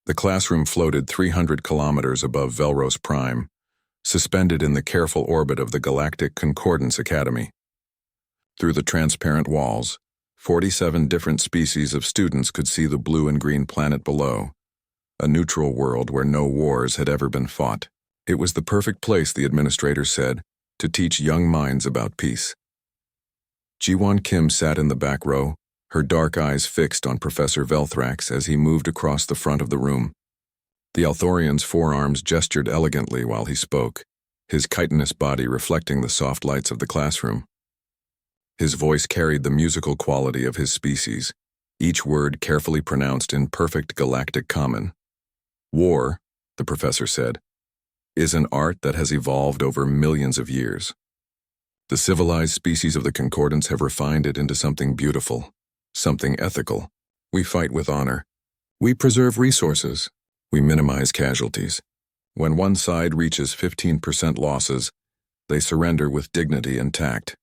The classroom floated 300 kilometers above Velros Prime, suspended in the careful orbit of the Galactic Concordance Academy. Through the transparent walls, 47 different species of students could see the blue and green planet below, a neutral world where no wars had ever been fought. It was the perfect place, the administrator said, to teach young minds about peace. Ji-won Kim sat in the back row, her dark eyes fixed on Professor Velthrax as he moved across the front of the room. The Althorian's forearms gestured elegantly while he spoke, his chitinous body reflecting the soft lights of the classroom. His voice carried the musical quality of his species, each word carefully pronounced in perfect galactic common. War, the professor said, is an art that has evolved over millions of years. The civilized species of the Concordance have refined it into something beautiful, something ethical. We fight with honor. We preserve resources. We minimize casualties. When one side reaches 15% losses, they surrender with dignity and tact.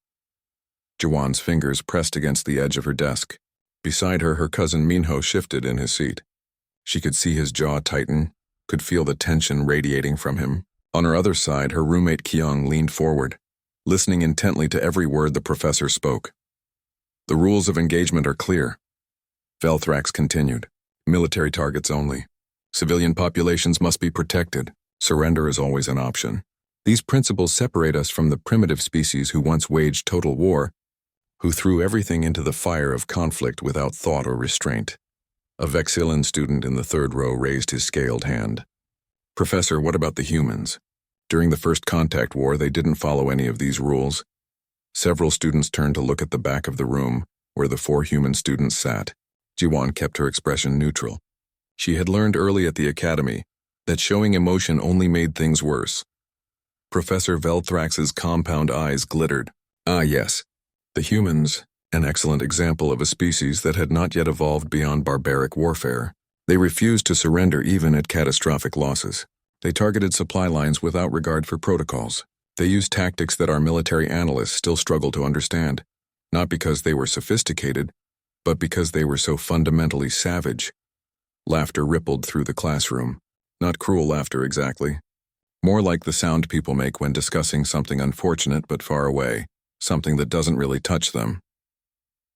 Ji-won's fingers pressed against the edge of her desk. Beside her, her cousin Minho shifted in his seat. She could see his jaw tighten, could feel the tension radiating from him. On her other side, her roommate Kyung leaned forward, listening intently to every word the professor spoke. The rules of engagement are clear. Velthrax continued. Military targets only. Civilian populations must be protected. Surrender is always an option. These principles separate us from the primitive species who once waged total war, who threw everything into the fire of conflict without thought or restraint. A Vexillan student in the third row raised his scaled hand. Professor, what about the humans? During the First Contact War, they didn't follow any of these rules. Several students turned to look at the back of the room, where the 4 human students sat. Ji-won kept her expression neutral. She had learned early at the academy that showing emotion only made things worse. Professor Velthrax's compound eyes glittered. Ah, yes. The humans, an excellent example of a species that had not yet evolved beyond barbaric warfare. They refused to surrender even at catastrophic losses. They targeted supply lines without regard for protocols. They used tactics that our military analysts still struggle to understand, not because they were sophisticated, but because they were so fundamentally savage. Laughter rippled through the classroom. Not cruel laughter exactly. More like the sound people make when discussing something unfortunate but far away, something that doesn't really touch them.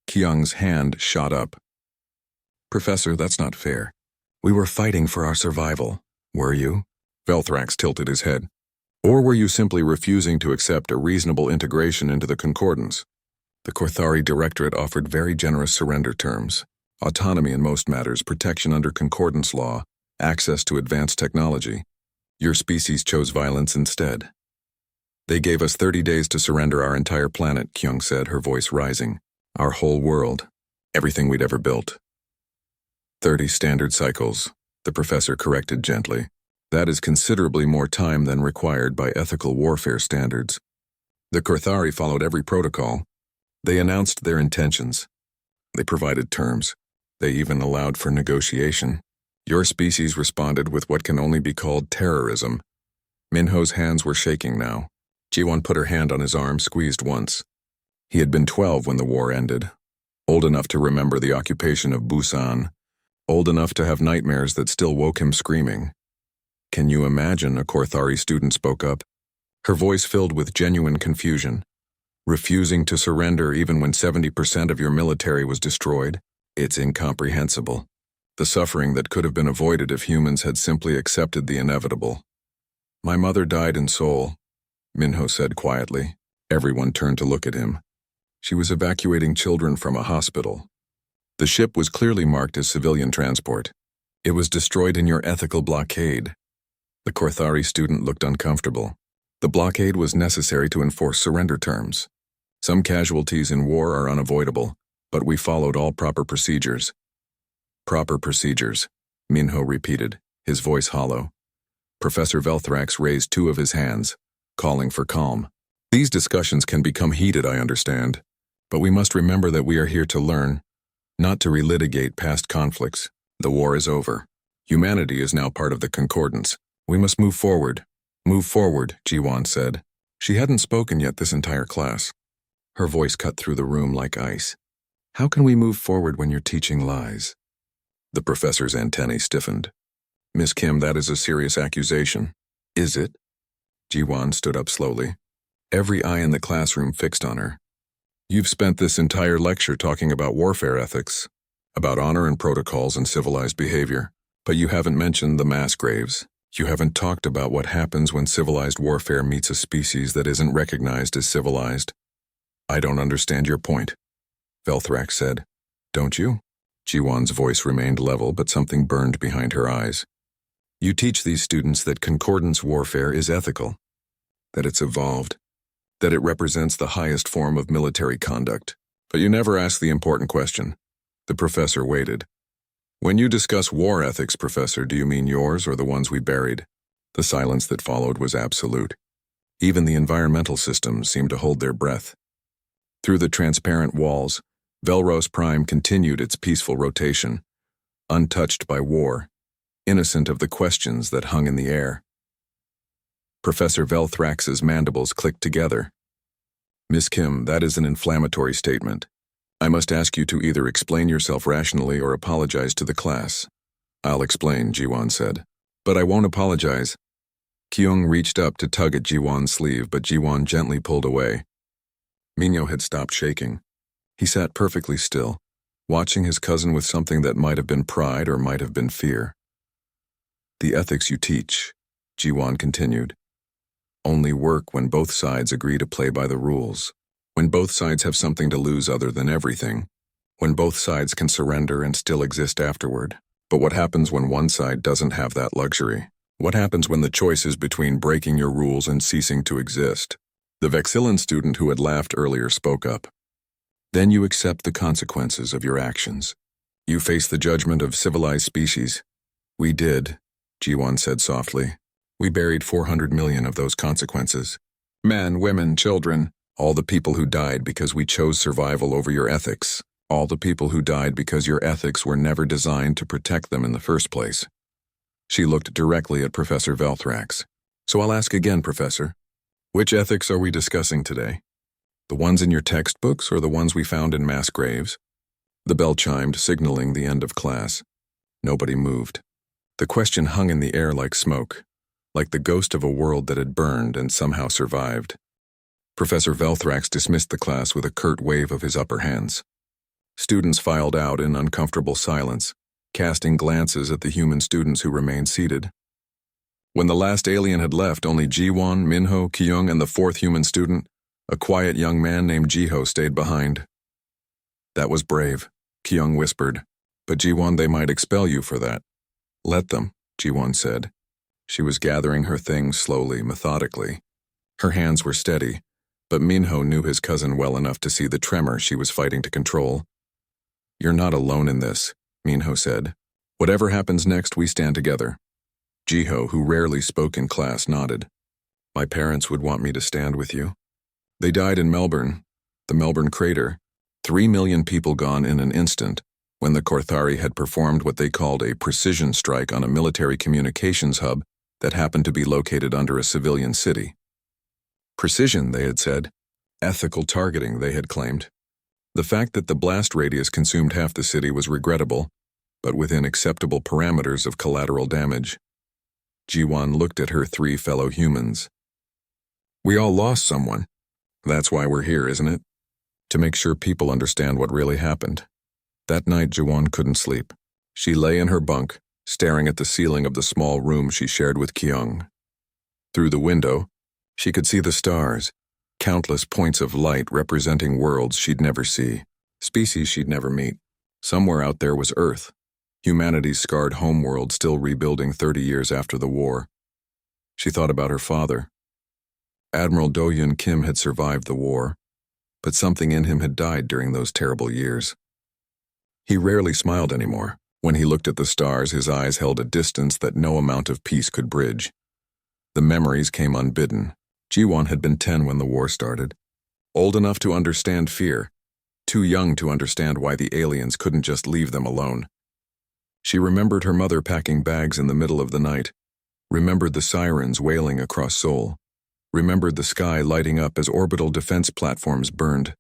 Kyung's hand shot up. Professor, that's not fair. We were fighting for our survival. Were you? Velthrax tilted his head. Or were you simply refusing to accept a reasonable integration into the Concordance? The Korthari Directorate offered very generous surrender terms. Autonomy in most matters, protection under Concordance law, access to advanced technology. Your species chose violence instead. They gave us 30 days to surrender our entire planet, Kyung said, her voice rising. Our whole world. Everything we'd ever built. 30 standard cycles, the professor corrected gently. That is considerably more time than required by ethical warfare standards. The Korthari followed every protocol. They announced their intentions. They provided terms. They even allowed for negotiation. Your species responded with what can only be called terrorism. Minho's hands were shaking now. Ji-won put her hand on his arm, squeezed once. He had been 12 when the war ended, old enough to remember the occupation of Busan, old enough to have nightmares that still woke him screaming. Can you imagine, a Korthari student spoke up, her voice filled with genuine confusion. Refusing to surrender even when 70% of your military was destroyed? It's incomprehensible. The suffering that could have been avoided if humans had simply accepted the inevitable. My mother died in Seoul, Minho said quietly. Everyone turned to look at him. She was evacuating children from a hospital. The ship was clearly marked as civilian transport. It was destroyed in your ethical blockade. The Korthari student looked uncomfortable. The blockade was necessary to enforce surrender terms. Some casualties in war are unavoidable, but we followed all proper procedures. Proper procedures, Minho repeated, his voice hollow. Professor Velthrax raised 2 of his hands, calling for calm. These discussions can become heated, I understand, but we must remember that we are here to learn, not to relitigate past conflicts. The war is over. Humanity is now part of the Concordance. We must move forward. Move forward, Ji-won said. She hadn't spoken yet this entire class. Her voice cut through the room like ice. How can we move forward when you're teaching lies? The professor's antennae stiffened. Miss Kim, that is a serious accusation. Is it? Ji-won stood up slowly, every eye in the classroom fixed on her. You've spent this entire lecture talking about warfare ethics, about honor and protocols and civilized behavior, but you haven't mentioned the mass graves. You haven't talked about what happens when civilized warfare meets a species that isn't recognized as civilized. I don't understand your point, Velthrak said. Don't you? Ji-won's voice remained level, but something burned behind her eyes. You teach these students that concordance warfare is ethical, that it's evolved, that it represents the highest form of military conduct. But you never ask the important question. The professor waited. When you discuss war ethics, Professor, do you mean yours or the ones we buried? The silence that followed was absolute. Even the environmental systems seemed to hold their breath. Through the transparent walls, Velros Prime continued its peaceful rotation, untouched by war, innocent of the questions that hung in the air. Professor Velthrax's mandibles clicked together. Miss Kim, that is an inflammatory statement. I must ask you to either explain yourself rationally or apologize to the class. I'll explain, Ji-won said. But I won't apologize. Kyung reached up to tug at Ji-won's sleeve, but Ji-won gently pulled away. Minho had stopped shaking. He sat perfectly still, watching his cousin with something that might have been pride or might have been fear. The ethics you teach, Ji-won continued, only work when both sides agree to play by the rules. When both sides have something to lose other than everything, when both sides can surrender and still exist afterward. But what happens when one side doesn't have that luxury? What happens when the choice is between breaking your rules and ceasing to exist? The Vexillan student who had laughed earlier spoke up. Then you accept the consequences of your actions. You face the judgment of civilized species. We did, Ji-won said softly. We buried 400 million of those consequences. Men, women, children. All the people who died because we chose survival over your ethics. All the people who died because your ethics were never designed to protect them in the first place. She looked directly at Professor Velthrax. So I'll ask again, Professor. Which ethics are we discussing today? The ones in your textbooks or the ones we found in mass graves? The bell chimed, signaling the end of class. Nobody moved. The question hung in the air like smoke, like the ghost of a world that had burned and somehow survived. Professor Velthrax dismissed the class with a curt wave of his upper hands. Students filed out in uncomfortable silence, casting glances at the human students who remained seated. When the last alien had left, only Ji-won, Minho, Kyung, and the fourth human student, a quiet young man named Ji-ho, stayed behind. That was brave, Kyung whispered. But Ji-won, they might expel you for that. Let them, Ji-won said. She was gathering her things slowly, methodically. Her hands were steady, but Minho knew his cousin well enough to see the tremor she was fighting to control. You're not alone in this, Minho said. Whatever happens next, we stand together. Ji-ho, who rarely spoke in class, nodded. My parents would want me to stand with you. They died in Melbourne, the Melbourne crater. 3 million people gone in an instant, when the Korthari had performed what they called a precision strike on a military communications hub that happened to be located under a civilian city. Precision, they had said. Ethical targeting, they had claimed. The fact that the blast radius consumed half the city was regrettable, but within acceptable parameters of collateral damage. Ji-won looked at her 3 fellow humans. We all lost someone. That's why we're here, isn't it? To make sure people understand what really happened. That night, Ji-won couldn't sleep. She lay in her bunk, staring at the ceiling of the small room she shared with Kyung. Through the window, she could see the stars, countless points of light representing worlds she'd never see, species she'd never meet. Somewhere out there was Earth, humanity's scarred homeworld still rebuilding 30 years after the war. She thought about her father. Admiral Do-Yun Kim had survived the war, but something in him had died during those terrible years. He rarely smiled anymore. When he looked at the stars, his eyes held a distance that no amount of peace could bridge. The memories came unbidden. Ji-won had been 10 when the war started. Old enough to understand fear, too young to understand why the aliens couldn't just leave them alone. She remembered her mother packing bags in the middle of the night, remembered the sirens wailing across Seoul, remembered the sky lighting up as orbital defense platforms burned.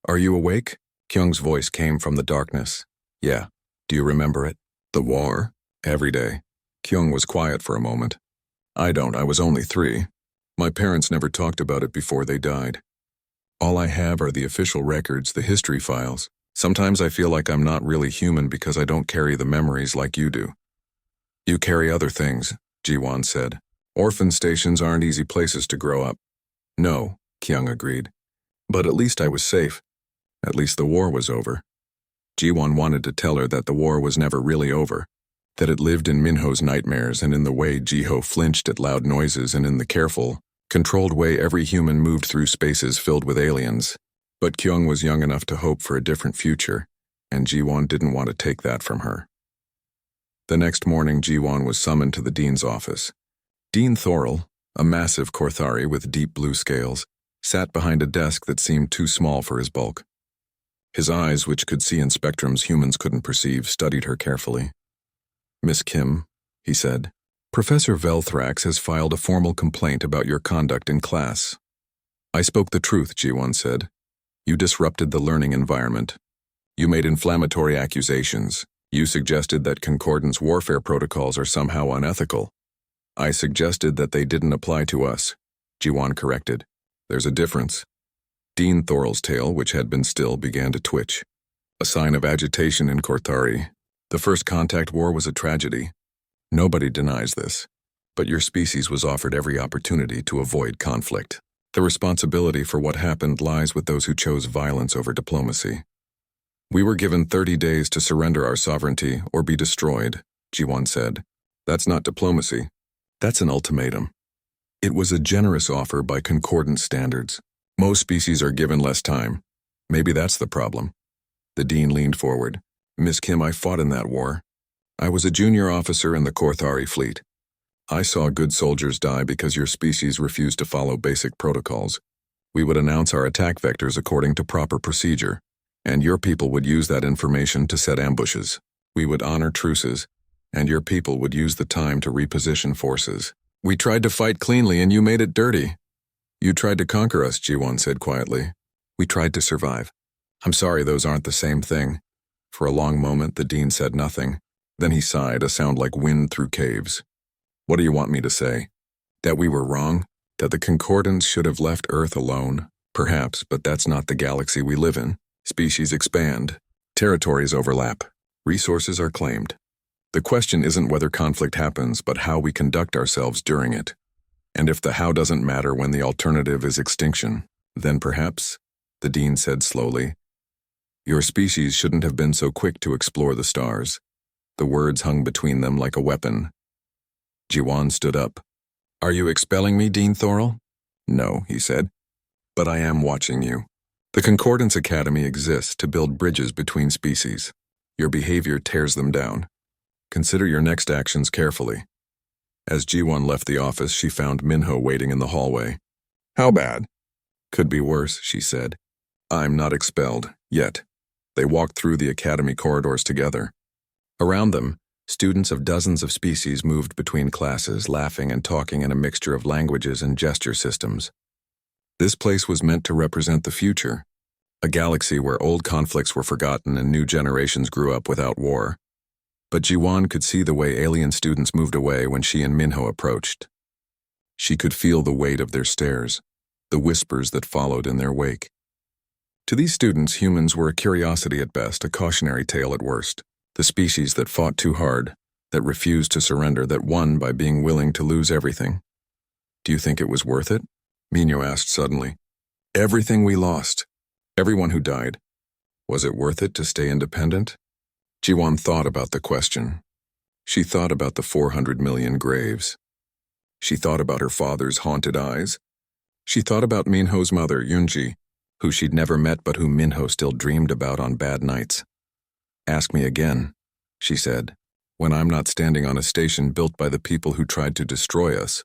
Are you awake? Kyung's voice came from the darkness. Yeah. Do you remember it? The war? Every day. Kyung was quiet for a moment. I was only 3. My parents never talked about it before they died. All I have are the official records, the history files. Sometimes I feel like I'm not really human because I don't carry the memories like you do. You carry other things, Ji-won said. Orphan stations aren't easy places to grow up. No, Kyung agreed. But at least I was safe. At least the war was over. Ji-won wanted to tell her that the war was never really over, that it lived in Minho's nightmares and in the way Ji-ho flinched at loud noises and in the careful, controlled way every human moved through spaces filled with aliens. But Kyung was young enough to hope for a different future, and Ji-won didn't want to take that from her. The next morning, Ji-won was summoned to the dean's office. Dean Thorell, a massive Korthari with deep blue scales, sat behind a desk that seemed too small for his bulk. His eyes, which could see in spectrums humans couldn't perceive, studied her carefully. "Miss Kim," he said, "Professor Velthrax has filed a formal complaint about your conduct in class." "I spoke the truth," Ji-won said. "You disrupted the learning environment. You made inflammatory accusations. You suggested that Concordance warfare protocols are somehow unethical." "I suggested that they didn't apply to us," Ji-won corrected. "There's a difference." Dean Thorell's tail, which had been still, began to twitch. A sign of agitation in Korthari. The first contact war was a tragedy. Nobody denies this. But your species was offered every opportunity to avoid conflict. The responsibility for what happened lies with those who chose violence over diplomacy. "We were given 30 days to surrender our sovereignty or be destroyed," Ji-won said. "That's not diplomacy. That's an ultimatum." It was a generous offer by concordance standards. Most species are given less time. Maybe that's the problem. The dean leaned forward. "Miss Kim, I fought in that war. I was a junior officer in the Korthari fleet. I saw good soldiers die because your species refused to follow basic protocols. We would announce our attack vectors according to proper procedure, and your people would use that information to set ambushes. We would honor truces, and your people would use the time to reposition forces. We tried to fight cleanly and you made it dirty." "You tried to conquer us," Ji-won said quietly. "We tried to survive." "I'm sorry, those aren't the same thing." For a long moment, the dean said nothing. Then he sighed, a sound like wind through caves. "What do you want me to say? That we were wrong? That the Concordance should have left Earth alone? Perhaps, but that's not the galaxy we live in. Species expand. Territories overlap. Resources are claimed. The question isn't whether conflict happens, but how we conduct ourselves during it. And if the how doesn't matter when the alternative is extinction, then perhaps," the dean said slowly, "your species shouldn't have been so quick to explore the stars." The words hung between them like a weapon. Ji-won stood up. "Are you expelling me, Dean Thorell?" "No," he said. "But I am watching you. The Concordance Academy exists to build bridges between species. Your behavior tears them down. Consider your next actions carefully." As Ji-won left the office, she found Minho waiting in the hallway. "How bad?" "Could be worse," she said. "I'm not expelled, yet." They walked through the academy corridors together. Around them, students of dozens of species moved between classes, laughing and talking in a mixture of languages and gesture systems. This place was meant to represent the future, a galaxy where old conflicts were forgotten and new generations grew up without war. But Ji-won could see the way alien students moved away when she and Minho approached. She could feel the weight of their stares, the whispers that followed in their wake. To these students, humans were a curiosity at best, a cautionary tale at worst. The species that fought too hard, that refused to surrender, that won by being willing to lose everything. "Do you think it was worth it?" Minho asked suddenly. "Everything we lost. Everyone who died. Was it worth it to stay independent?" Ji-won thought about the question. She thought about the 400 million graves. She thought about her father's haunted eyes. She thought about Minho's mother, Yoonji, who she'd never met but who Minho still dreamed about on bad nights. "Ask me again," she said, "when I'm not standing on a station built by the people who tried to destroy us."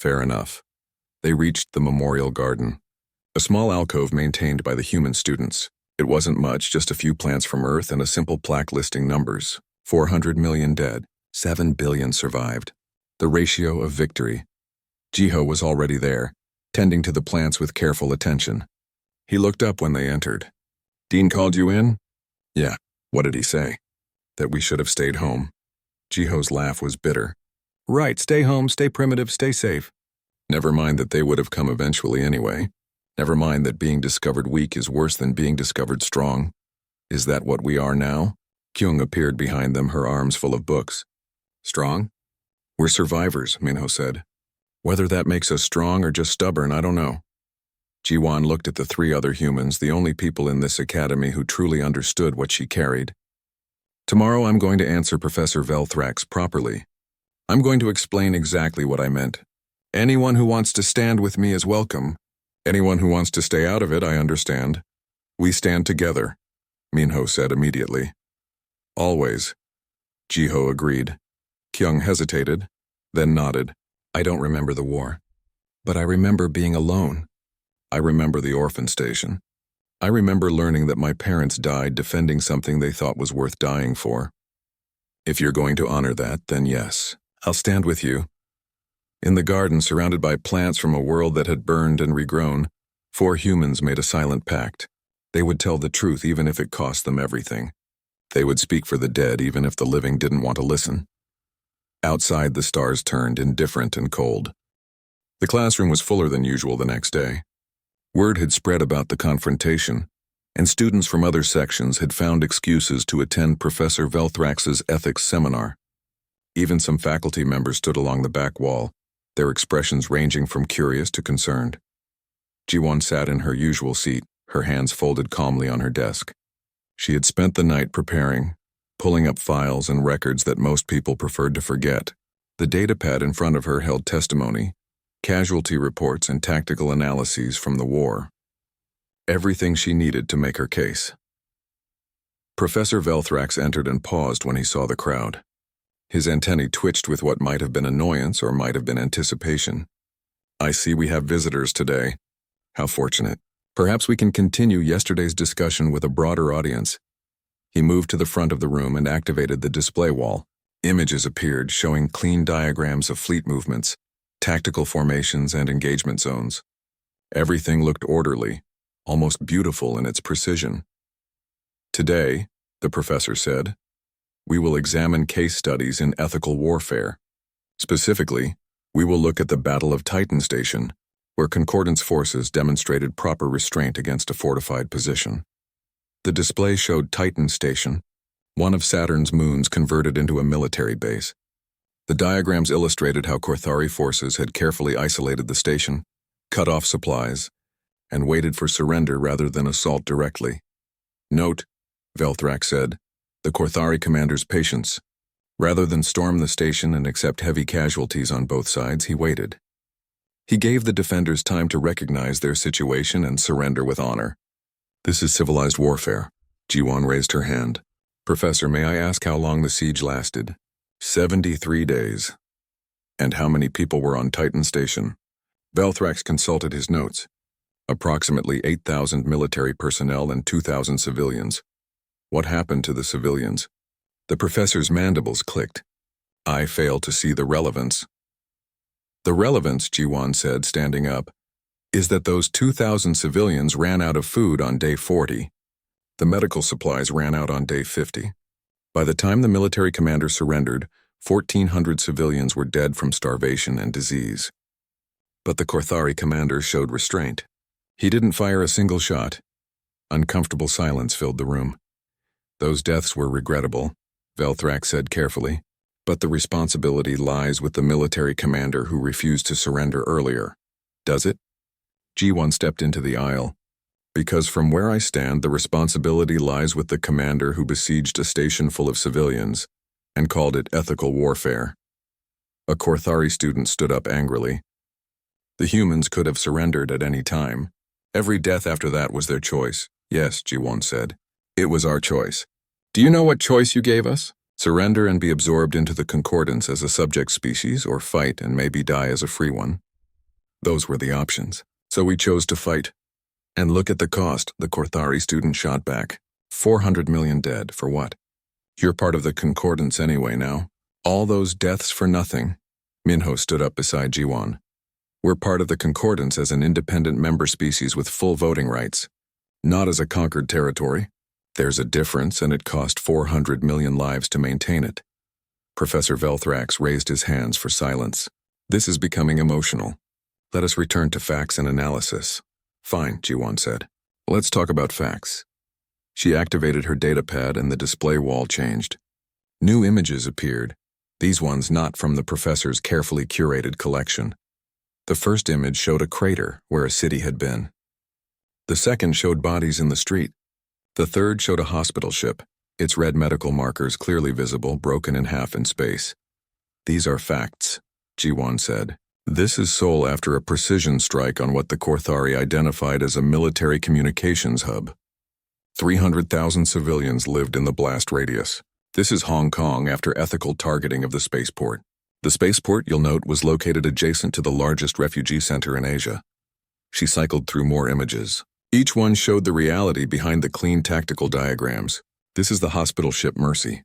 Fair enough. They reached the memorial garden, a small alcove maintained by the human students. It wasn't much, just a few plants from Earth and a simple plaque listing numbers. 400 million dead, 7 billion survived. The ratio of victory. Ji-ho was already there, tending to the plants with careful attention. He looked up when they entered. "Dean called you in?" "Yeah. What did he say?" "That we should have stayed home." Jiho's laugh was bitter. Right, stay home, stay primitive, stay safe. Never mind that they would have come eventually anyway. Never mind that being discovered weak is worse than being discovered strong. Is that what we are now? Kyung appeared behind them, her arms full of books. Strong? We're survivors, Minho said. Whether that makes us strong or just stubborn, I don't know. Jiwon looked at the three other humans, the only people in this academy who truly understood what she carried. Tomorrow I'm going to answer Professor Velthrax properly. I'm going to explain exactly what I meant. Anyone who wants to stand with me is welcome. Anyone who wants to stay out of it, I understand. We stand together, Minho said immediately. Always, Jiho agreed. Kyung hesitated, then nodded. I don't remember the war, but I remember being alone. I remember the orphan station. I remember learning that my parents died defending something they thought was worth dying for. If you're going to honor that, then yes, I'll stand with you. In the garden, surrounded by plants from a world that had burned and regrown, 4 humans made a silent pact. They would tell the truth even if it cost them everything. They would speak for the dead even if the living didn't want to listen. Outside, the stars turned indifferent and cold. The classroom was fuller than usual the next day. Word had spread about the confrontation, and students from other sections had found excuses to attend Professor Velthrax's ethics seminar. Even some faculty members stood along the back wall, their expressions ranging from curious to concerned. Jiwon sat in her usual seat, her hands folded calmly on her desk. She had spent the night preparing, pulling up files and records that most people preferred to forget. The datapad in front of her held testimony, casualty reports, and tactical analyses from the war. Everything she needed to make her case. Professor Velthrax entered and paused when he saw the crowd. His antennae twitched with what might have been annoyance or might have been anticipation. I see we have visitors today. How fortunate. Perhaps we can continue yesterday's discussion with a broader audience. He moved to the front of the room and activated the display wall. Images appeared showing clean diagrams of fleet movements, tactical formations, and engagement zones. Everything looked orderly, almost beautiful in its precision. Today, the professor said, we will examine case studies in ethical warfare. Specifically, we will look at the Battle of Titan Station, where Concordance forces demonstrated proper restraint against a fortified position. The display showed Titan Station, one of Saturn's moons converted into a military base. The diagrams illustrated how Korthari forces had carefully isolated the station, cut off supplies, and waited for surrender rather than assault directly. Note, Velthrax said, the Korthari commander's patience. Rather than storm the station and accept heavy casualties on both sides, he waited. He gave the defenders time to recognize their situation and surrender with honor. This is civilized warfare. Jiwon raised her hand. Professor, may I ask how long the siege lasted? 73 days. And how many people were on Titan Station? Velthrax consulted his notes. Approximately 8,000 military personnel and 2,000 civilians. What happened to the civilians? The professor's mandibles clicked. I fail to see the relevance. The relevance, Jiwon said, standing up, is that those 2,000 civilians ran out of food on day 40. The medical supplies ran out on day 50. By the time the military commander surrendered, 1,400 civilians were dead from starvation and disease. But the Korthari commander showed restraint. He didn't fire a single shot. Uncomfortable silence filled the room. Those deaths were regrettable, Velthrax said carefully, but the responsibility lies with the military commander who refused to surrender earlier. Does it? Jiwon stepped into the aisle. Because from where I stand, the responsibility lies with the commander who besieged a station full of civilians and called it ethical warfare. A Korthari student stood up angrily. The humans could have surrendered at any time. Every death after that was their choice. Yes, Jiwon said. It was our choice. Do you know what choice you gave us? Surrender and be absorbed into the Concordance as a subject species, or fight and maybe die as a free one. Those were the options. So we chose to fight. And look at the cost, the Korthari student shot back. 400 million dead, for what? You're part of the Concordance anyway now. All those deaths for nothing. Minho stood up beside Jiwon. We're part of the Concordance as an independent member species with full voting rights. Not as a conquered territory. There's a difference, and it cost 400 million lives to maintain it. Professor Velthrax raised his hands for silence. This is becoming emotional. Let us return to facts and analysis. Fine, Ji-won said. Let's talk about facts. She activated her datapad and the display wall changed. New images appeared, these ones not from the professor's carefully curated collection. The first image showed a crater where a city had been. The second showed bodies in the street. The third showed a hospital ship, its red medical markers clearly visible, broken in half in space. These are facts, Ji-won said. This is Seoul after a precision strike on what the Korthari identified as a military communications hub. 300,000 civilians lived in the blast radius. This is Hong Kong after ethical targeting of the spaceport. The spaceport, you'll note, was located adjacent to the largest refugee center in Asia. She cycled through more images. Each one showed the reality behind the clean tactical diagrams. This is the hospital ship Mercy,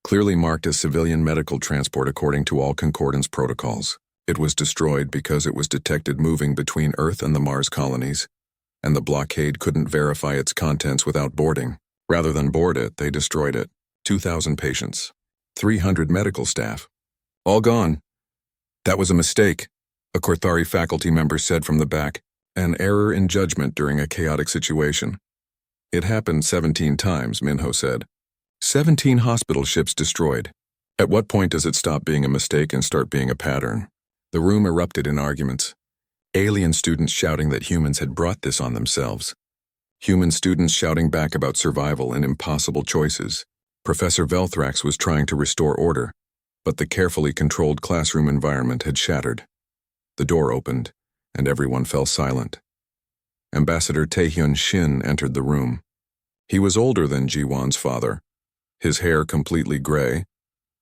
clearly marked as civilian medical transport according to all concordance protocols. It was destroyed because it was detected moving between Earth and the Mars colonies, and the blockade couldn't verify its contents without boarding. Rather than board it, they destroyed it. 2,000 patients, 300 medical staff, all gone. That was a mistake, a Korthari faculty member said from the back, an error in judgment during a chaotic situation. It happened 17 times, Minho said. 17 hospital ships destroyed. At what point does it stop being a mistake and start being a pattern? The room erupted in arguments. Alien students shouting that humans had brought this on themselves. Human students shouting back about survival and impossible choices. Professor Velthrax was trying to restore order, but the carefully controlled classroom environment had shattered. The door opened, and everyone fell silent. Ambassador Taehyun Shin entered the room. He was older than Ji-won's father, his hair completely gray,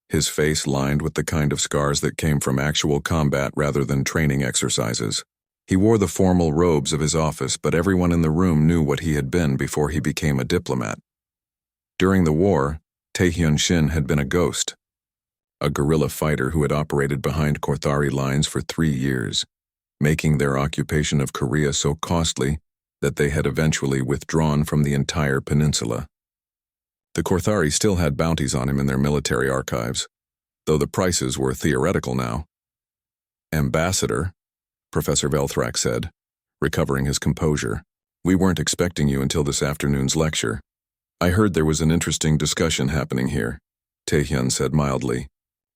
his face lined with the kind of scars that came from actual combat rather than training exercises. He wore the formal robes of his office, but everyone in the room knew what he had been before he became a diplomat. During the war, Taehyun Shin had been a ghost, a guerrilla fighter who had operated behind Korthari lines for 3 years, making their occupation of Korea so costly that they had eventually withdrawn from the entire peninsula. The Korthari still had bounties on him in their military archives, though the prices were theoretical now. Ambassador, Professor Velthrax said, recovering his composure, we weren't expecting you until this afternoon's lecture. I heard there was an interesting discussion happening here, Taehyun said mildly.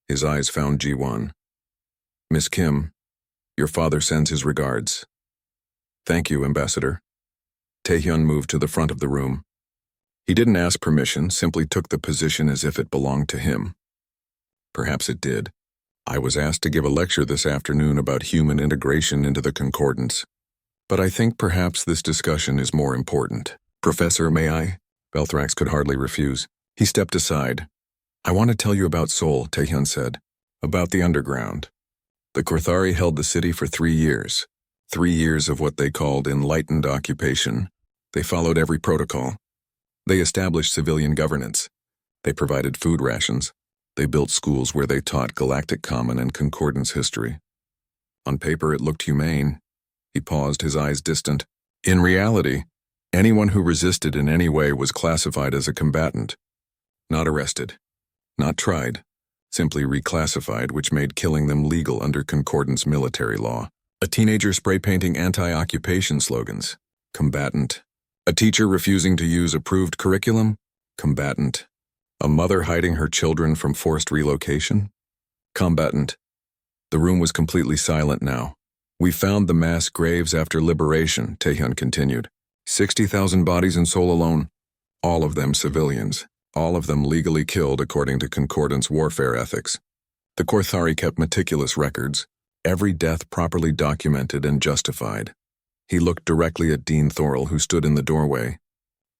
His eyes found Ji-won. Miss Kim, your father sends his regards. Thank you, Ambassador. Taehyun moved to the front of the room. He didn't ask permission, simply took the position as if it belonged to him. Perhaps it did. I was asked to give a lecture this afternoon about human integration into the concordance, but I think perhaps this discussion is more important. Professor, may I? Velthrax could hardly refuse. He stepped aside. I want to tell you about Seoul, Taehyun said. About the underground. The Korthari held the city for 3 years. 3 years of what they called enlightened occupation. They followed every protocol. They established civilian governance. They provided food rations. They built schools where they taught Galactic Common and Concordance history. On paper, it looked humane. He paused, his eyes distant. In reality, anyone who resisted in any way was classified as a combatant. Not arrested. Not tried. Simply reclassified, which made killing them legal under Concordance military law. A teenager spray-painting anti-occupation slogans. Combatant. A teacher refusing to use approved curriculum. Combatant. A mother hiding her children from forced relocation. Combatant. The room was completely silent now. We found the mass graves after liberation, Taehyun continued. 60,000 bodies in Seoul alone. All of them civilians. All of them legally killed according to Concordance warfare ethics. The Korthari kept meticulous records, every death properly documented and justified. He looked directly at Dean Thorell, who stood in the doorway.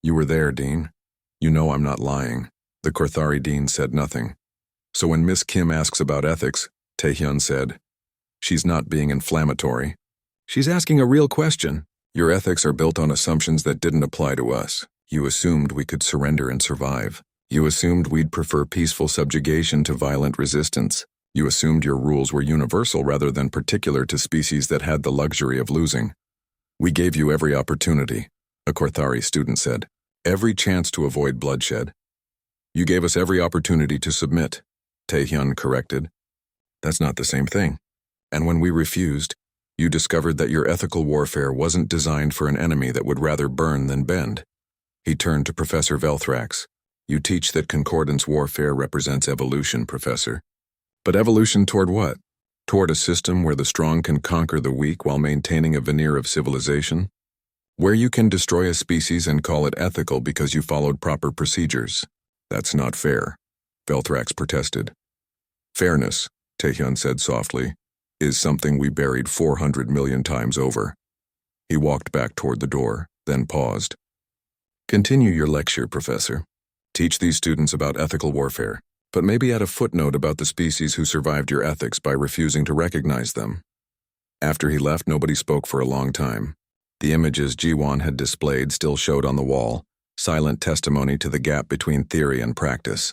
You were there, Dean. You know I'm not lying. The Korthari Dean said nothing. So when Miss Kim asks about ethics, Taehyun said, she's not being inflammatory. She's asking a real question. Your ethics are built on assumptions that didn't apply to us. You assumed we could surrender and survive. You assumed we'd prefer peaceful subjugation to violent resistance. You assumed your rules were universal rather than particular to species that had the luxury of losing. We gave you every opportunity, a Korthari student said. Every chance to avoid bloodshed. You gave us every opportunity to submit. Taehyun corrected. That's not the same thing. And when we refused, you discovered that your ethical warfare wasn't designed for an enemy that would rather burn than bend. He turned to Professor Velthrax. You teach that concordance warfare represents evolution, Professor. But evolution toward what? Toward a system where the strong can conquer the weak while maintaining a veneer of civilization? Where you can destroy a species and call it ethical because you followed proper procedures. That's not fair, Velthrax protested. Fairness, Taehyun said softly, is something we buried 400 million times over. He walked back toward the door, then paused. Continue your lecture, Professor. Teach these students about ethical warfare, but maybe add a footnote about the species who survived your ethics by refusing to recognize them. After he left, nobody spoke for a long time. The images Jiwon had displayed still showed on the wall, silent testimony to the gap between theory and practice.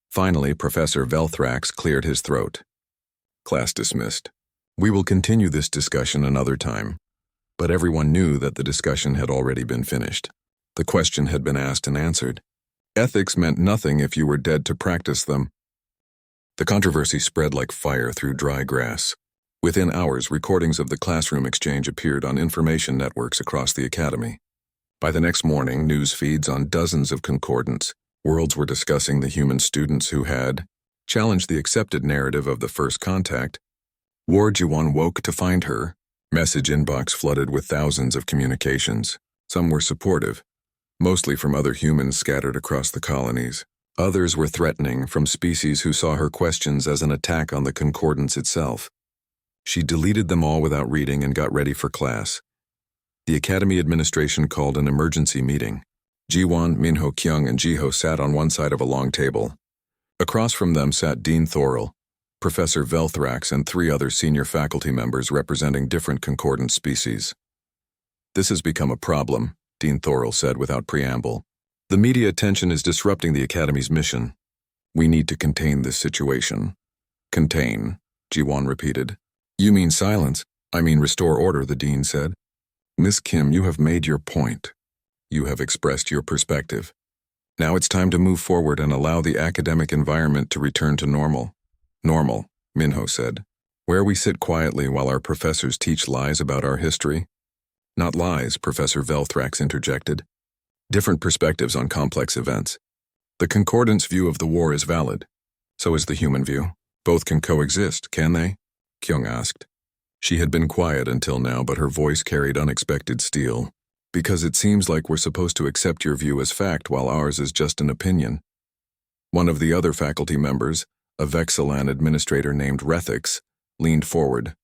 Finally, Professor Velthrax cleared his throat. Class dismissed. We will continue this discussion another time. But everyone knew that the discussion had already been finished. The question had been asked and answered. Ethics meant nothing if you were dead to practice them. The controversy spread like fire through dry grass. Within hours, recordings of the classroom exchange appeared on information networks across the academy. By the next morning, news feeds on dozens of concordants. Worlds were discussing the human students who had challenged the accepted narrative of the first contact. War Jiwon woke to find her. Message inbox flooded with thousands of communications. Some were supportive, mostly from other humans scattered across the colonies. Others were threatening, from species who saw her questions as an attack on the concordance itself. She deleted them all without reading and got ready for class. The academy administration called an emergency meeting. Jiwon, Minho Kyung, and Jiho sat on one side of a long table. Across from them sat Dean Thorell, Professor Velthrax, and 3 other senior faculty members representing different concordant species. This has become a problem, Dean Thorell said without preamble. The media attention is disrupting the Academy's mission. We need to contain this situation. Contain, Jiwon repeated. You mean silence? I mean restore order, the Dean said. Miss Kim, you have made your point. You have expressed your perspective. Now it's time to move forward and allow the academic environment to return to normal. Normal, Minho said. Where we sit quietly while our professors teach lies about our history. Not lies, Professor Velthrax interjected. Different perspectives on complex events. The concordance view of the war is valid. So is the human view. Both can coexist, can they? Kyung asked. She had been quiet until now, but her voice carried unexpected steel. Because it seems like we're supposed to accept your view as fact while ours is just an opinion. One of the other faculty members, a Vexelan administrator named Rethix, leaned forward.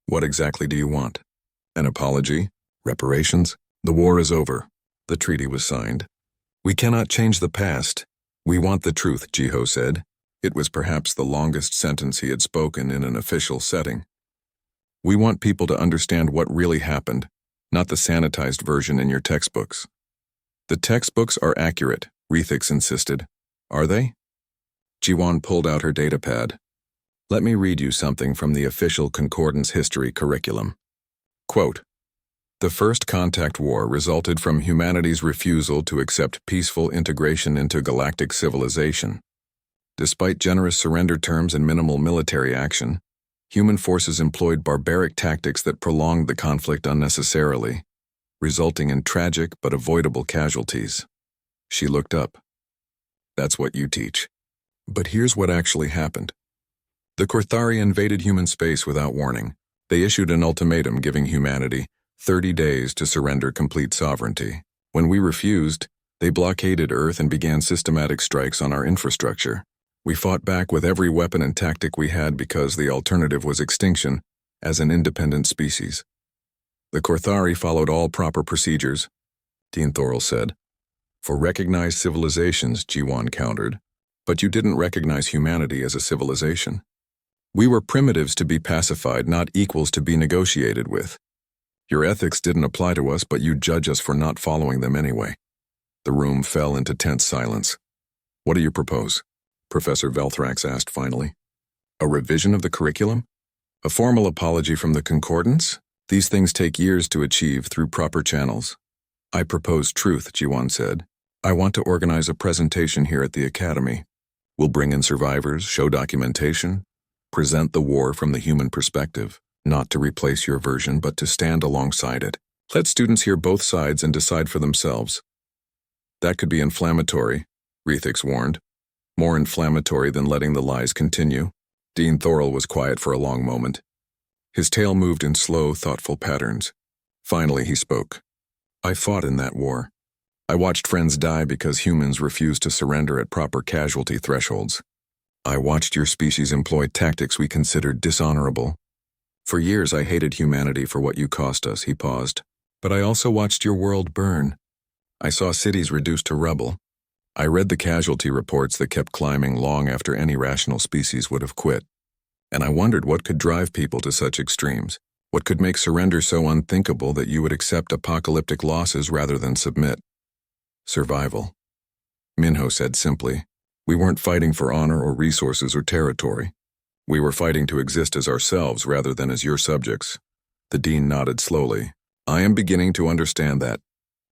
What exactly do you want? An apology? Reparations? The war is over. The treaty was signed. We cannot change the past. We want the truth, Jiho said. It was perhaps the longest sentence he had spoken in an official setting. We want people to understand what really happened, not the sanitized version in your textbooks. The textbooks are accurate, Rethix insisted. Are they? Jiwon pulled out her datapad. Let me read you something from the official Concordance history curriculum. Quote, the First Contact War resulted from humanity's refusal to accept peaceful integration into galactic civilization. Despite generous surrender terms and minimal military action, human forces employed barbaric tactics that prolonged the conflict unnecessarily, resulting in tragic but avoidable casualties. She looked up. That's what you teach. But here's what actually happened. The Korthari invaded human space without warning. They issued an ultimatum giving humanity 30 days to surrender complete sovereignty. When we refused, they blockaded Earth and began systematic strikes on our infrastructure. We fought back with every weapon and tactic we had because the alternative was extinction as an independent species. The Korthari followed all proper procedures, Dean Thorell said. For recognized civilizations, Jiwon countered, but you didn't recognize humanity as a civilization. We were primitives to be pacified, not equals to be negotiated with. Your ethics didn't apply to us, but you judge us for not following them anyway. The room fell into tense silence. What do you propose? Professor Velthrax asked finally. A revision of the curriculum? A formal apology from the Concordance? These things take years to achieve through proper channels. I propose truth, Jiwon said. I want to organize a presentation here at the Academy. We'll bring in survivors, show documentation, present the war from the human perspective, not to replace your version but to stand alongside it. Let students hear both sides and decide for themselves. That could be inflammatory, Rethix warned. More inflammatory than letting the lies continue. Dean Thorell was quiet for a long moment. His tail moved in slow, thoughtful patterns. Finally, he spoke. I fought in that war. I watched friends die because humans refused to surrender at proper casualty thresholds. I watched your species employ tactics we considered dishonorable. For years, I hated humanity for what you cost us, he paused. But I also watched your world burn. I saw cities reduced to rubble. I read the casualty reports that kept climbing long after any rational species would have quit. And I wondered what could drive people to such extremes. What could make surrender so unthinkable that you would accept apocalyptic losses rather than submit? Survival. Minho said simply. We weren't fighting for honor or resources or territory. We were fighting to exist as ourselves rather than as your subjects. The dean nodded slowly. I am beginning to understand that,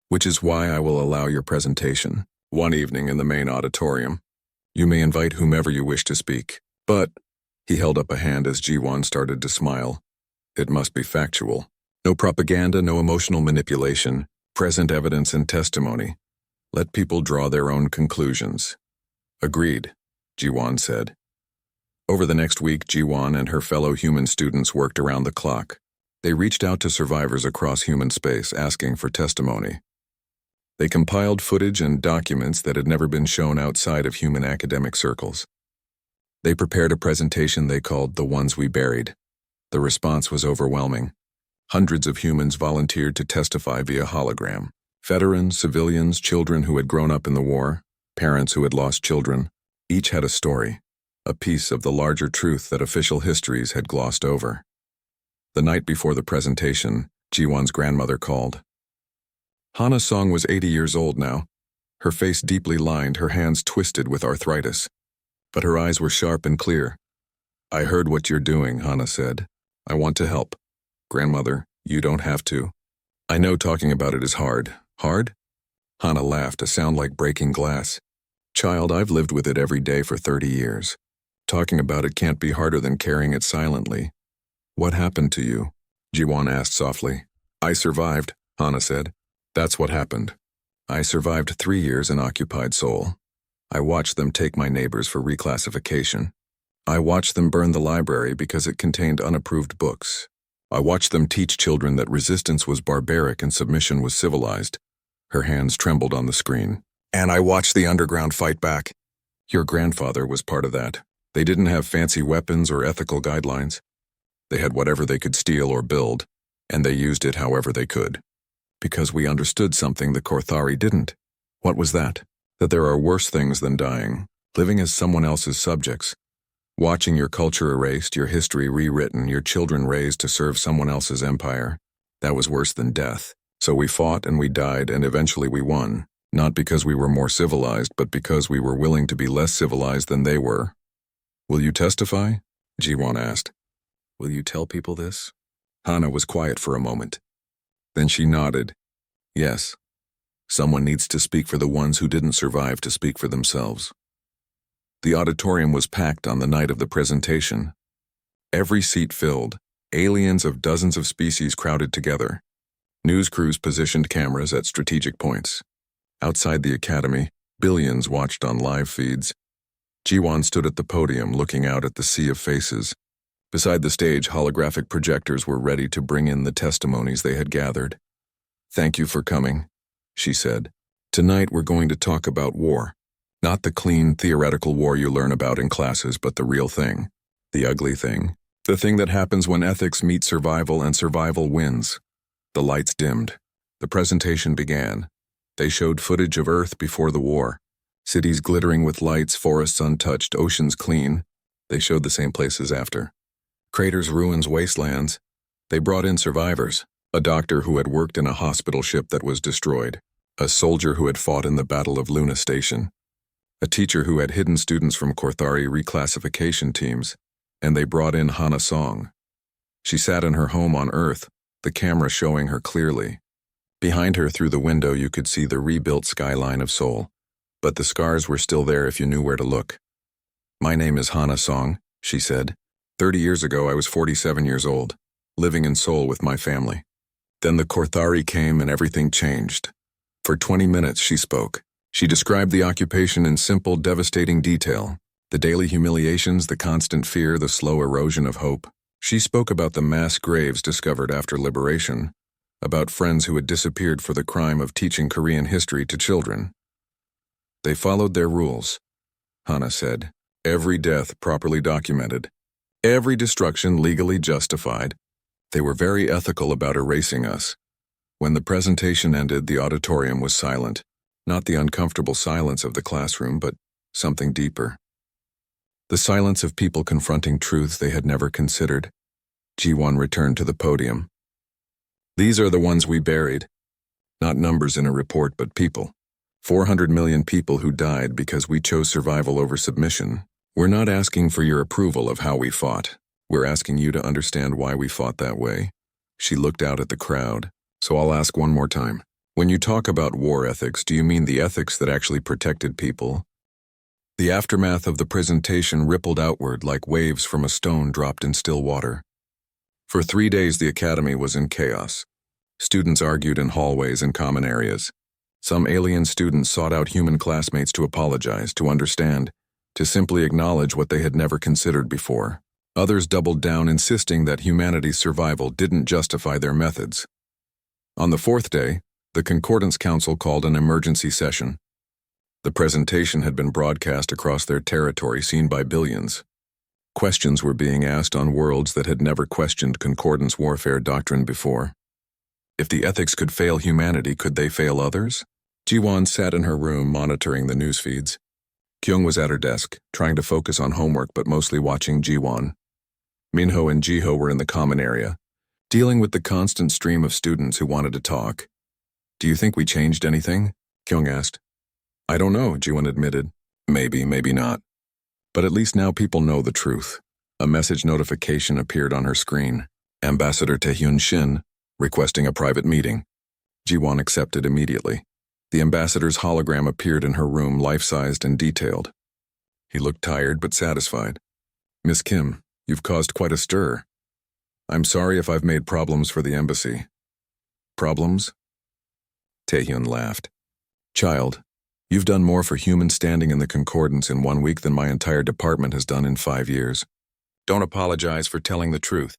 which is why I will allow your presentation. One evening in the main auditorium. You may invite whomever you wish to speak, but, he held up a hand as Ji-Won started to smile. It must be factual. No propaganda, no emotional manipulation, present evidence and testimony. Let people draw their own conclusions. Agreed, Ji-Won said. Over the next week, Ji-Won and her fellow human students worked around the clock. They reached out to survivors across human space asking for testimony. They compiled footage and documents that had never been shown outside of human academic circles. They prepared a presentation they called The Ones We Buried. The response was overwhelming. Hundreds of humans volunteered to testify via hologram. Veterans, civilians, children who had grown up in the war, parents who had lost children, each had a story, a piece of the larger truth that official histories had glossed over. The night before the presentation, Ji-Won's grandmother called. Hana Song was 80 years old now, her face deeply lined, her hands twisted with arthritis. But her eyes were sharp and clear. I heard what you're doing, Hana said. I want to help. Grandmother, you don't have to. I know talking about it is hard. Hard? Hana laughed, a sound like breaking glass. Child, I've lived with it every day for 30 years. Talking about it can't be harder than carrying it silently. What happened to you? Ji-Won asked softly. I survived, Hana said. That's what happened. I survived 3 years in occupied Seoul. I watched them take my neighbors for reclassification. I watched them burn the library because it contained unapproved books. I watched them teach children that resistance was barbaric and submission was civilized. Her hands trembled on the screen. And I watched the underground fight back. Your grandfather was part of that. They didn't have fancy weapons or ethical guidelines. They had whatever they could steal or build, and they used it however they could. Because we understood something the Korthari didn't. What was that? That there are worse things than dying, living as someone else's subjects. Watching your culture erased, your history rewritten, your children raised to serve someone else's empire. That was worse than death. So we fought and we died and eventually we won. Not because we were more civilized, but because we were willing to be less civilized than they were. Will you testify? Ji-Won asked. Will you tell people this? Hana was quiet for a moment. Then she nodded. Yes. Someone needs to speak for the ones who didn't survive to speak for themselves. The auditorium was packed on the night of the presentation. Every seat filled, aliens of dozens of species crowded together. News crews positioned cameras at strategic points. Outside the academy, billions watched on live feeds. Ji-Won stood at the podium looking out at the sea of faces. Beside the stage, holographic projectors were ready to bring in the testimonies they had gathered. Thank you for coming, she said. Tonight we're going to talk about war. Not the clean, theoretical war you learn about in classes, but the real thing. The ugly thing. The thing that happens when ethics meet survival and survival wins. The lights dimmed. The presentation began. They showed footage of Earth before the war. Cities glittering with lights, forests untouched, oceans clean. They showed the same places after. Craters, ruins, wastelands. They brought in survivors. A doctor who had worked in a hospital ship that was destroyed. A soldier who had fought in the Battle of Luna Station. A teacher who had hidden students from Korthari reclassification teams. And they brought in Hana Song. She sat in her home on Earth, the camera showing her clearly. Behind her through the window you could see the rebuilt skyline of Seoul. But the scars were still there if you knew where to look. My name is Hana Song, she said. 30 years ago, I was 47 years old, living in Seoul with my family. Then the Korthari came and everything changed. For 20 minutes, she spoke. She described the occupation in simple, devastating detail. The daily humiliations, the constant fear, the slow erosion of hope. She spoke about the mass graves discovered after liberation, about friends who had disappeared for the crime of teaching Korean history to children. They followed their rules, Hana said. Every death properly documented. Every destruction legally justified. They were very ethical about erasing us. When the presentation ended, the auditorium was silent. Not the uncomfortable silence of the classroom, but something deeper. The silence of people confronting truths they had never considered. Ji-won returned to the podium. These are the ones we buried. Not numbers in a report, but people. 400 million people who died because we chose survival over submission. We're not asking for your approval of how we fought. We're asking you to understand why we fought that way. She looked out at the crowd. So I'll ask one more time. When you talk about war ethics, do you mean the ethics that actually protected people? The aftermath of the presentation rippled outward like waves from a stone dropped in still water. For 3 days, the academy was in chaos. Students argued in hallways and common areas. Some alien students sought out human classmates to apologize, to understand, to simply acknowledge what they had never considered before. Others doubled down, insisting that humanity's survival didn't justify their methods. On the 4th day, the Concordance Council called an emergency session. The presentation had been broadcast across their territory, seen by billions. Questions were being asked on worlds that had never questioned concordance warfare doctrine before. If the ethics could fail humanity, could they fail others? Ji-won sat in her room monitoring the news feeds. Kyung was at her desk, trying to focus on homework but mostly watching Ji-won. Minho and Jiho were in the common area, dealing with the constant stream of students who wanted to talk. Do you think we changed anything? Kyung asked. I don't know, Ji-won admitted. Maybe, maybe not. But at least now people know the truth. A message notification appeared on her screen. Ambassador Taehyun Shin, requesting a private meeting. Ji-won accepted immediately. The ambassador's hologram appeared in her room, life-sized and detailed. He looked tired but satisfied. Miss Kim, you've caused quite a stir. I'm sorry if I've made problems for the embassy. Problems? Taehyun laughed. Child, you've done more for human standing in the concordance in 1 week than my entire department has done in 5 years. Don't apologize for telling the truth.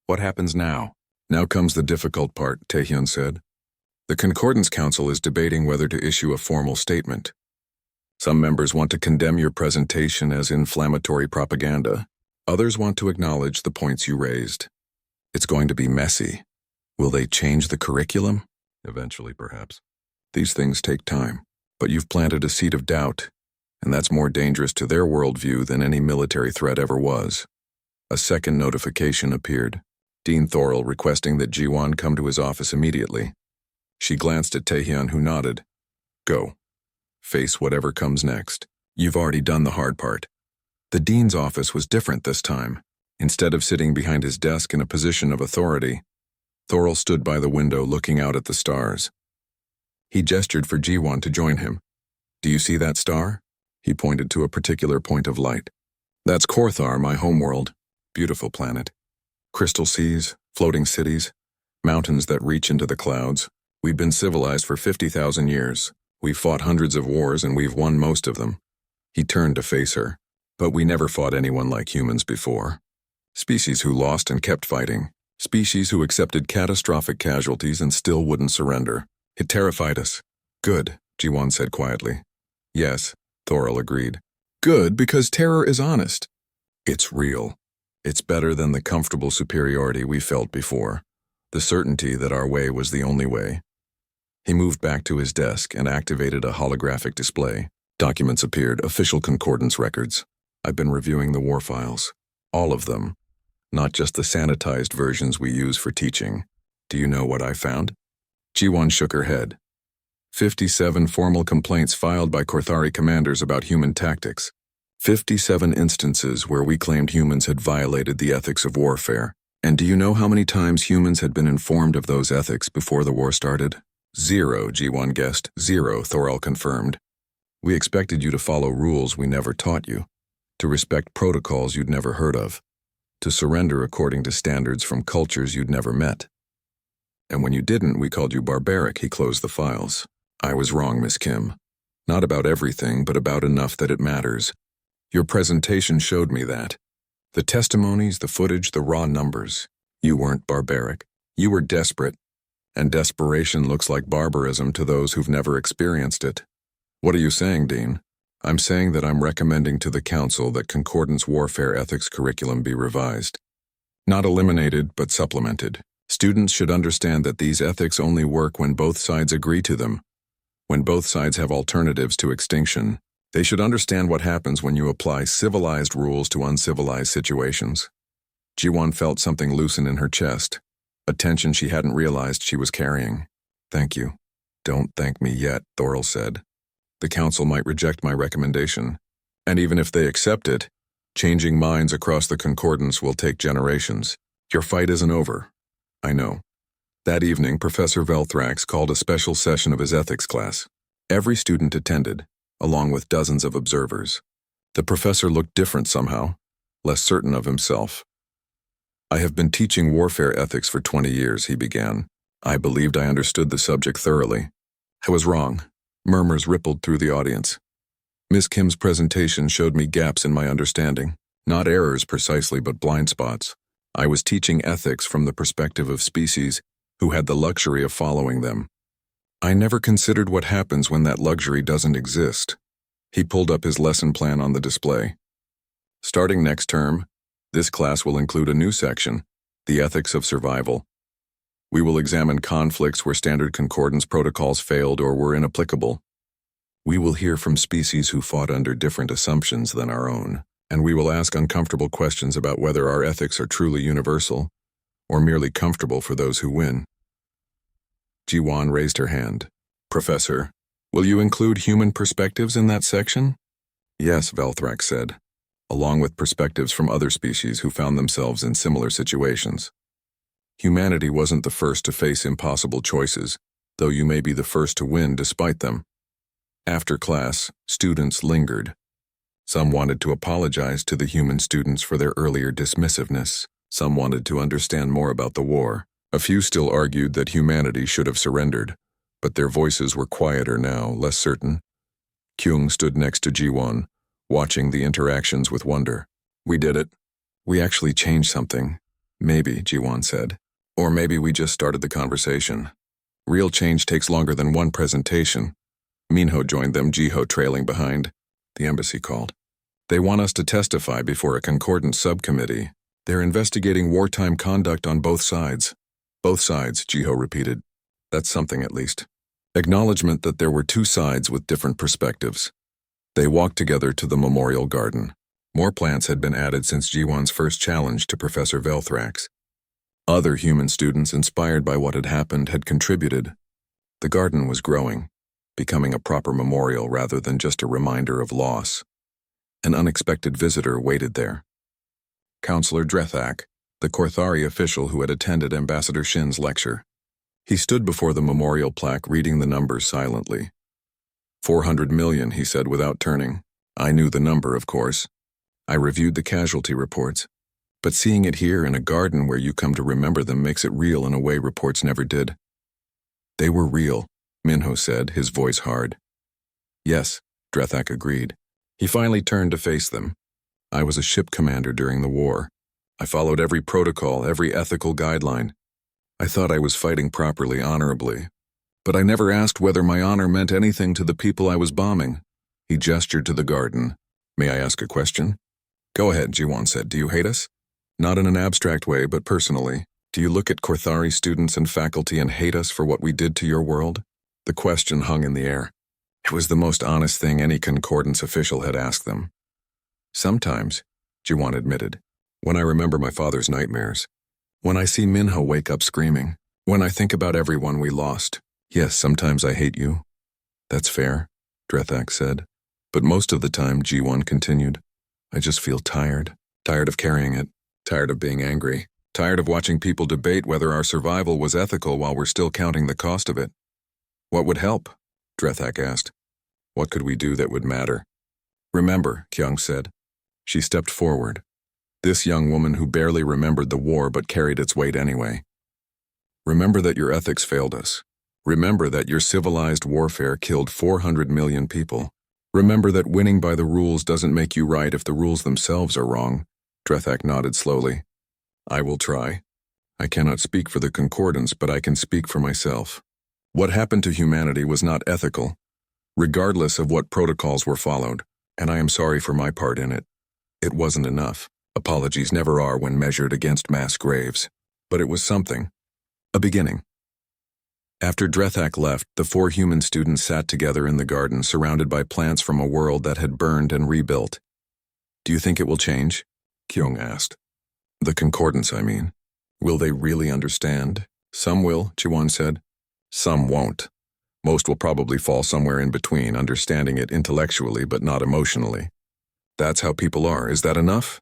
What happens now? Now comes the difficult part, Taehyun said. The Concordance Council is debating whether to issue a formal statement. Some members want to condemn your presentation as inflammatory propaganda. Others want to acknowledge the points you raised. It's going to be messy. Will they change the curriculum? Eventually, perhaps. These things take time, but you've planted a seed of doubt, and that's more dangerous to their worldview than any military threat ever was. A second notification appeared. Dean Thorell requesting that Ji-won come to his office immediately. She glanced at Taehyun, who nodded. Go. Face whatever comes next. You've already done the hard part. The dean's office was different this time. Instead of sitting behind his desk in a position of authority, Thorell stood by the window looking out at the stars. He gestured for Ji-won to join him. Do you see that star? He pointed to a particular point of light. That's Korthar, my homeworld. Beautiful planet. Crystal seas, floating cities, mountains that reach into the clouds. We've been civilized for 50,000 years. We've fought hundreds of wars and we've won most of them. He turned to face her. But we never fought anyone like humans before. Species who lost and kept fighting. Species who accepted catastrophic casualties and still wouldn't surrender. It terrified us. Good, Ji-won said quietly. Yes, Thorell agreed. Good, because terror is honest. It's real. It's better than the comfortable superiority we felt before. The certainty that our way was the only way. He moved back to his desk and activated a holographic display. Documents appeared, official concordance records. I've been reviewing the war files. All of them. Not just the sanitized versions we use for teaching. Do you know what I found? Ji-won shook her head. 57 formal complaints filed by Korthari commanders about human tactics. 57 instances where we claimed humans had violated the ethics of warfare. And do you know how many times humans had been informed of those ethics before the war started? 0, Ji-won guessed. 0, Thorell confirmed. We expected you to follow rules we never taught you. to respect protocols you'd never heard of, to surrender according to standards from cultures you'd never met. And when you didn't, we called you barbaric. He closed the files. I was wrong, Miss Kim. Not about everything, but about enough that it matters. Your presentation showed me that. The testimonies, the footage, the raw numbers. You weren't barbaric. You were desperate. And desperation looks like barbarism to those who've never experienced it. What are you saying, Dean? I'm saying that I'm recommending to the Council that Concordance Warfare Ethics curriculum be revised. Not eliminated, but supplemented. Students should understand that these ethics only work when both sides agree to them. When both sides have alternatives to extinction, they should understand what happens when you apply civilized rules to uncivilized situations. Ji-won felt something loosen in her chest, a tension she hadn't realized she was carrying. Thank you. Don't thank me yet, Thoril said. The Council might reject my recommendation, and even if they accept it, changing minds across the Concordance will take generations. Your fight isn't over. I know. That evening, Professor Velthrax called a special session of his ethics class. Every student attended, along with dozens of observers. The professor looked different somehow, less certain of himself. I have been teaching warfare ethics for 20 years, he began. I believed I understood the subject thoroughly. I was wrong. Murmurs rippled through the audience. Miss Kim's presentation showed me gaps in my understanding. Not errors precisely, but blind spots. I was teaching ethics from the perspective of species who had the luxury of following them. I never considered what happens when that luxury doesn't exist. He pulled up his lesson plan on the display. Starting next term, this class will include a new section, the ethics of survival. We will examine conflicts where standard concordance protocols failed or were inapplicable. We will hear from species who fought under different assumptions than our own, and we will ask uncomfortable questions about whether our ethics are truly universal or merely comfortable for those who win. Ji-won raised her hand. Professor, will you include human perspectives in that section? Yes, Velthrax said, along with perspectives from other species who found themselves in similar situations. Humanity wasn't the first to face impossible choices, though you may be the first to win despite them. After class, students lingered. Some wanted to apologize to the human students for their earlier dismissiveness. Some wanted to understand more about the war. A few still argued that humanity should have surrendered, but their voices were quieter now, less certain. Kyung stood next to Ji-won, watching the interactions with wonder. We did it. We actually changed something. Maybe, Ji-won said. Or maybe we just started the conversation. Real change takes longer than one presentation. Minho joined them, Ji-ho trailing behind. The embassy called. They want us to testify before a concordance subcommittee. They're investigating wartime conduct on both sides. Both sides, Ji-ho repeated. That's something at least. Acknowledgement that there were two sides with different perspectives. They walked together to the memorial garden. More plants had been added since Ji-won's first challenge to Professor Velthrax. Other human students, inspired by what had happened, had contributed. The garden was growing, becoming a proper memorial rather than just a reminder of loss. An unexpected visitor waited there. Counselor Drethak, the Korthari official who had attended Ambassador Shin's lecture. He stood before the memorial plaque reading the numbers silently. 400 million, he said without turning. I knew the number, of course. I reviewed the casualty reports. But seeing it here in a garden where you come to remember them makes it real in a way reports never did. They were real, Minho said, his voice hard. Yes, Drethak agreed. He finally turned to face them. I was a ship commander during the war. I followed every protocol, every ethical guideline. I thought I was fighting properly, honorably. But I never asked whether my honor meant anything to the people I was bombing. He gestured to the garden. May I ask a question? Go ahead, Ji-won said. Do you hate us? Not in an abstract way, but personally. Do you look at Korthari students and faculty and hate us for what we did to your world? The question hung in the air. It was the most honest thing any concordance official had asked them. Sometimes, Ji-won admitted, when I remember my father's nightmares. When I see Minho wake up screaming. When I think about everyone we lost. Yes, sometimes I hate you. That's fair, Drethak said. But most of the time, Ji-won continued, I just feel tired. Tired of carrying it. Tired of being angry. Tired of watching people debate whether our survival was ethical while we're still counting the cost of it. What would help? Drethak asked. What could we do that would matter? Remember, Kyung said. She stepped forward. This young woman who barely remembered the war but carried its weight anyway. Remember that your ethics failed us. Remember that your civilized warfare killed 400 million people. Remember that winning by the rules doesn't make you right if the rules themselves are wrong. Drethak nodded slowly. I will try. I cannot speak for the Concordance, but I can speak for myself. What happened to humanity was not ethical, regardless of what protocols were followed, and I am sorry for my part in it. It wasn't enough. Apologies never are when measured against mass graves. But it was something. A beginning. After Drethak left, the 4 human students sat together in the garden surrounded by plants from a world that had burned and rebuilt. Do you think it will change? Kyung asked. The Concordance, I mean. Will they really understand? Some will, Chiwon said. Some won't. Most will probably fall somewhere in between, understanding it intellectually but not emotionally. That's how people are. Is that enough?